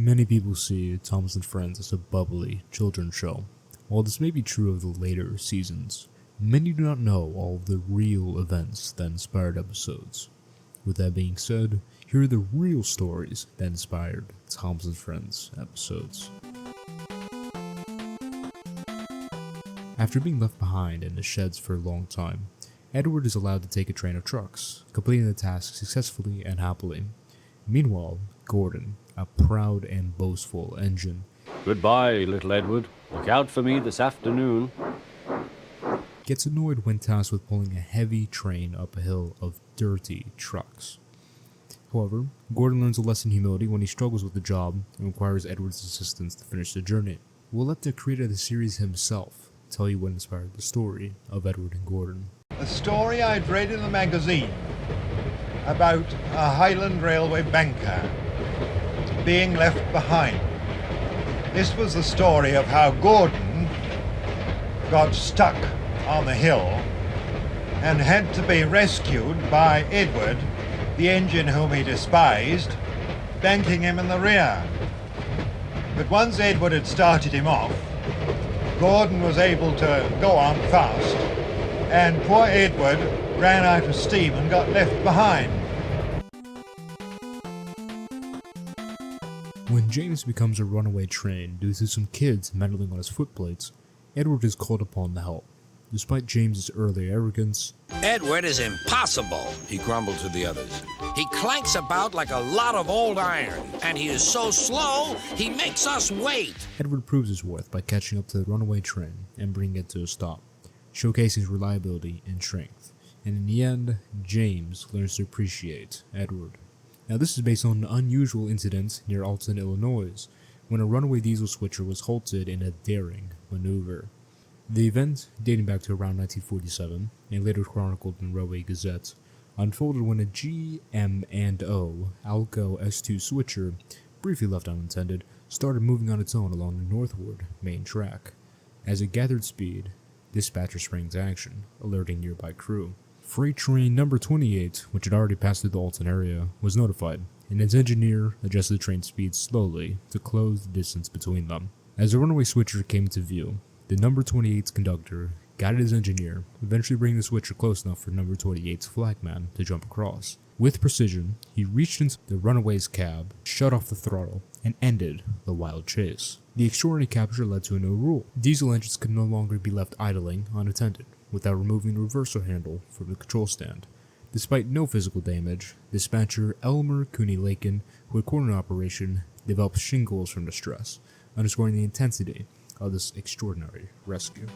Many people see Thomas and Friends as a bubbly children's show. While this may be true of the later seasons, many do not know all of the real events that inspired episodes. With that being said, here are the real stories that inspired Thomas and Friends episodes. After being left behind in the sheds for a long time, Edward is allowed to take a train of trucks, completing the task successfully and happily. Meanwhile, Gordon, a proud and boastful engine, Goodbye, little Edward. Look out for me this afternoon. Gets annoyed when tasked with pulling a heavy train up a hill of dirty trucks. However, Gordon learns a lesson in humility when he struggles with the job and requires Edward's assistance to finish the journey. We'll let the creator of the series himself tell you what inspired the story of Edward and Gordon. A story I'd read in the magazine about a Highland Railway banker being left behind. This was the story of how Gordon got stuck on the hill and had to be rescued by Edward, the engine whom he despised, banking him in the rear. But once Edward had started him off, Gordon was able to go on fast, and poor Edward ran out of steam and got left behind. When James becomes a runaway train due to some kids meddling on his footplates, Edward is called upon to help. Despite James's early arrogance, Edward is impossible, he grumbled to the others. He clanks about like a lot of old iron, and he is so slow, he makes us wait. Edward proves his worth by catching up to the runaway train and bringing it to a stop, showcasing his reliability and strength. And in the end, James learns to appreciate Edward. Now this is based on an unusual incident near Alton, Illinois, when a runaway diesel switcher was halted in a daring maneuver. The event, dating back to around 1947, and later chronicled in Railway Gazette, unfolded when a GM&O Alco S2 switcher, briefly left unattended, started moving on its own along the northward main track. As it gathered speed, dispatcher sprang to action, alerting nearby crew. Freight train number 28, which had already passed through the Alton area, was notified, and its engineer adjusted the train speed slowly to close the distance between them. As the runaway switcher came into view, the number 28's conductor guided his engineer, eventually bringing the switcher close enough for number 28's flagman to jump across. With precision, he reached into the runaway's cab, shut off the throttle, and ended the wild chase. The extraordinary capture led to a new rule. Diesel engines could no longer be left idling unattended, without removing the reversal handle from the control stand. Despite no physical damage, dispatcher Elmer Cooney-Lakin, who had coordinated the operation, developed shingles from the stress, underscoring the intensity of this extraordinary rescue.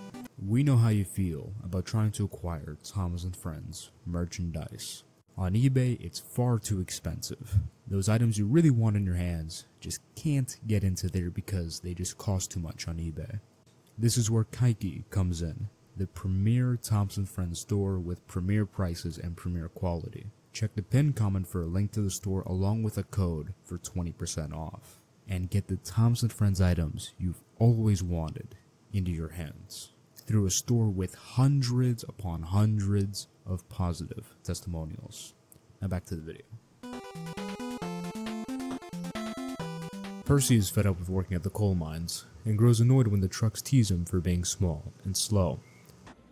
We know how you feel about trying to acquire Thomas and Friends merchandise. On eBay, it's far too expensive. Those items you really want in your hands just can't get into there because they just cost too much on eBay. This is where Kaiki comes in, the premier Thomas and Friends store with premier prices and premier quality. Check the pinned comment for a link to the store along with a code for 20% off. And get the Thomas and Friends items you've always wanted into your hands through a store with hundreds upon hundreds of positive testimonials. Now back to the video. Percy is fed up with working at the coal mines and grows annoyed when the trucks tease him for being small and slow.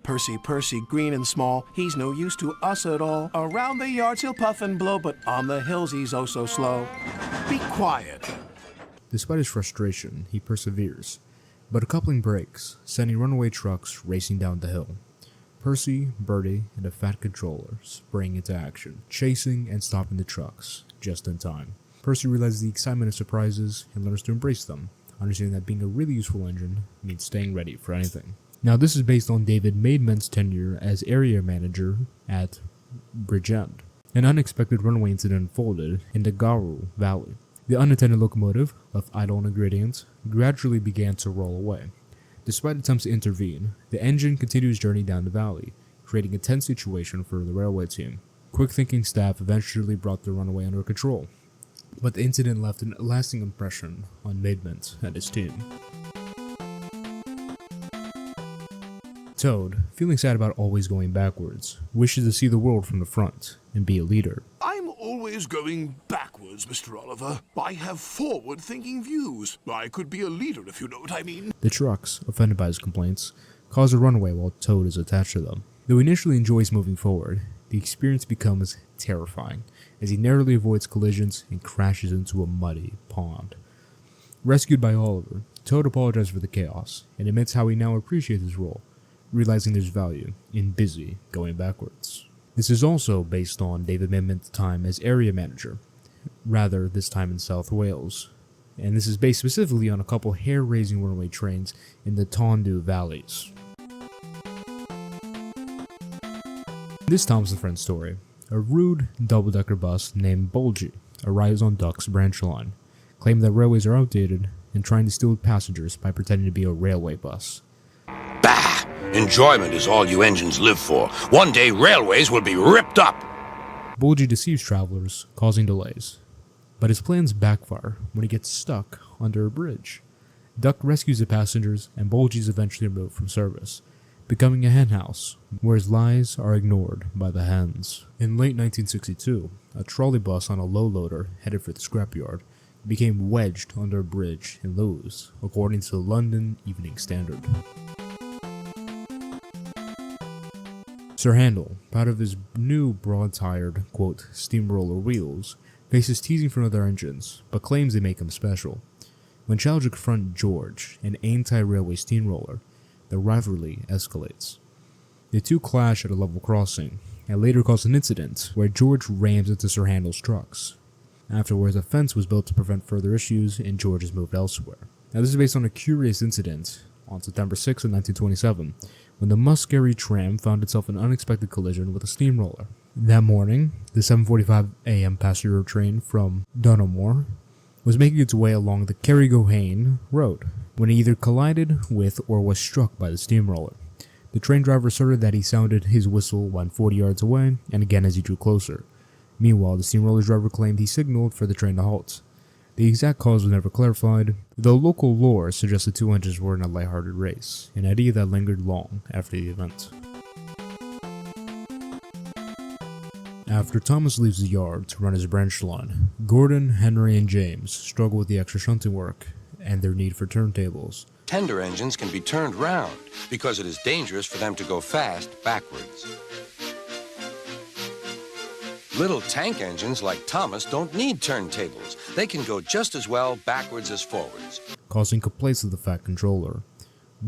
Percy, green and small, he's no use to us at all. Around the yards he'll puff and blow, but on the hills he's oh so slow. Be quiet. Despite his frustration, he perseveres, but a coupling breaks, sending runaway trucks racing down the hill. Percy, Bertie, and a fat controller spring into action, chasing and stopping the trucks just in time. Percy realizes the excitement of surprises and learns to embrace them, understanding that being a really useful engine means staying ready for anything. Now this is based on David Maidment's tenure as area manager at Bridgend. An unexpected runaway incident unfolded in the Garu Valley. The unattended locomotive, left idle on a gradient, gradually began to roll away. Despite attempts to intervene, the engine continued its journey down the valley, creating a tense situation for the railway team. Quick-thinking staff eventually brought the runaway under control, but the incident left a lasting impression on Maidment and his team. Toad, feeling sad about always going backwards, wishes to see the world from the front and be a leader. I'm always always going backwards, Mr. Oliver. I have forward-thinking views. I could be a leader, if you know what I mean. The trucks, offended by his complaints, cause a runaway while Toad is attached to them. Though he initially enjoys moving forward, the experience becomes terrifying as he narrowly avoids collisions and crashes into a muddy pond. Rescued by Oliver, Toad apologizes for the chaos and admits how he now appreciates his role, realizing there's value in busy going backwards. This is also based on David Mamet's time as area manager, rather this time in South Wales, and this is based specifically on a couple hair-raising runaway trains in the Tondu valleys. In this Thomas and Friends story, a rude double-decker bus named Bulgy arrives on Duck's branch line, claiming that railways are outdated and trying to steal passengers by pretending to be a railway bus. Bah! Enjoyment is all you engines live for. One day railways will be ripped up. Bulgy deceives travelers, causing delays, but his plans backfire when he gets stuck under a bridge. Duck rescues the passengers and Bulgy is eventually removed from service, becoming a henhouse where his lies are ignored by the hens. In late 1962, a trolley bus on a low loader headed for the scrapyard became wedged under a bridge in Lewes, according to the London Evening Standard. Sir Handel, proud of his new broad-tired, quote, Steamroller wheels, faces teasing from other engines, but claims they make him special. When challenged to confront George, an anti-railway steamroller, the rivalry escalates. The two clash at a level crossing, and later cause an incident where George rams into Sir Handel's trucks. Afterwards, a fence was built to prevent further issues, and George is moved elsewhere. Now, this is based on a curious incident on September 6, 1927, when the Muskerry tram found itself in an unexpected collision with a steamroller. That morning, the 7:45 a.m. passenger train from Dunamore was making its way along the Carrigohane Road, when it either collided with or was struck by the steamroller. The train driver asserted that he sounded his whistle when 40 yards away, and again as he drew closer. Meanwhile, the steamroller driver claimed he signaled for the train to halt. The exact cause was never clarified, though local lore suggests the two engines were in a lighthearted race, an idea that lingered long after the event. After Thomas leaves the yard to run his branch line, Gordon, Henry, and James struggle with the extra shunting work and their need for turntables. Tender engines can be turned round because it is dangerous for them to go fast backwards. Little tank engines like Thomas don't need turntables. They can go just as well backwards as forwards. Causing complaints of the fat controller.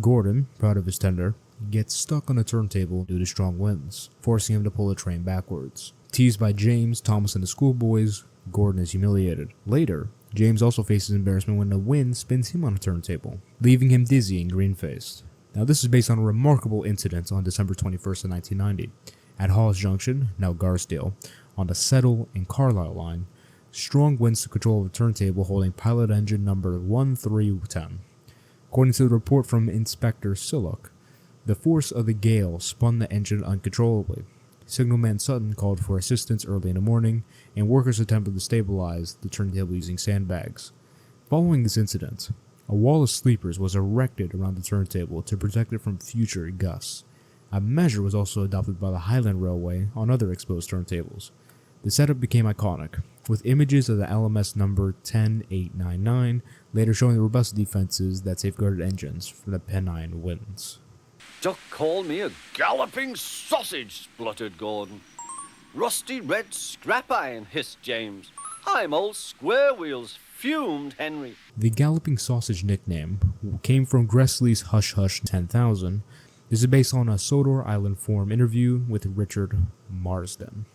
Gordon, proud of his tender, gets stuck on a turntable due to strong winds, forcing him to pull the train backwards. Teased by James, Thomas, and the schoolboys, Gordon is humiliated. Later, James also faces embarrassment when the wind spins him on a turntable, leaving him dizzy and green-faced. Now, this is based on a remarkable incident on December 21st of 1990. At Hawes Junction, now Garsdale, on the Settle and Carlisle line, strong winds took control of a turntable holding pilot engine number 1310. According to the report from Inspector Sillock, the force of the gale spun the engine uncontrollably. Signalman Sutton called for assistance early in the morning, and workers attempted to stabilize the turntable using sandbags. Following this incident, a wall of sleepers was erected around the turntable to protect it from future gusts. A measure was also adopted by the Highland Railway on other exposed turntables. The setup became iconic, with images of the LMS number 10899, later showing the robust defenses that safeguarded engines from the Pennine winds. Duck called me a galloping sausage, spluttered Gordon. Rusty red scrap iron, hissed James. I'm old square wheels, fumed Henry. The galloping sausage nickname came from Gressley's Hush Hush 10,000. This is based on a Sodor Island Forum interview with Richard Marsden.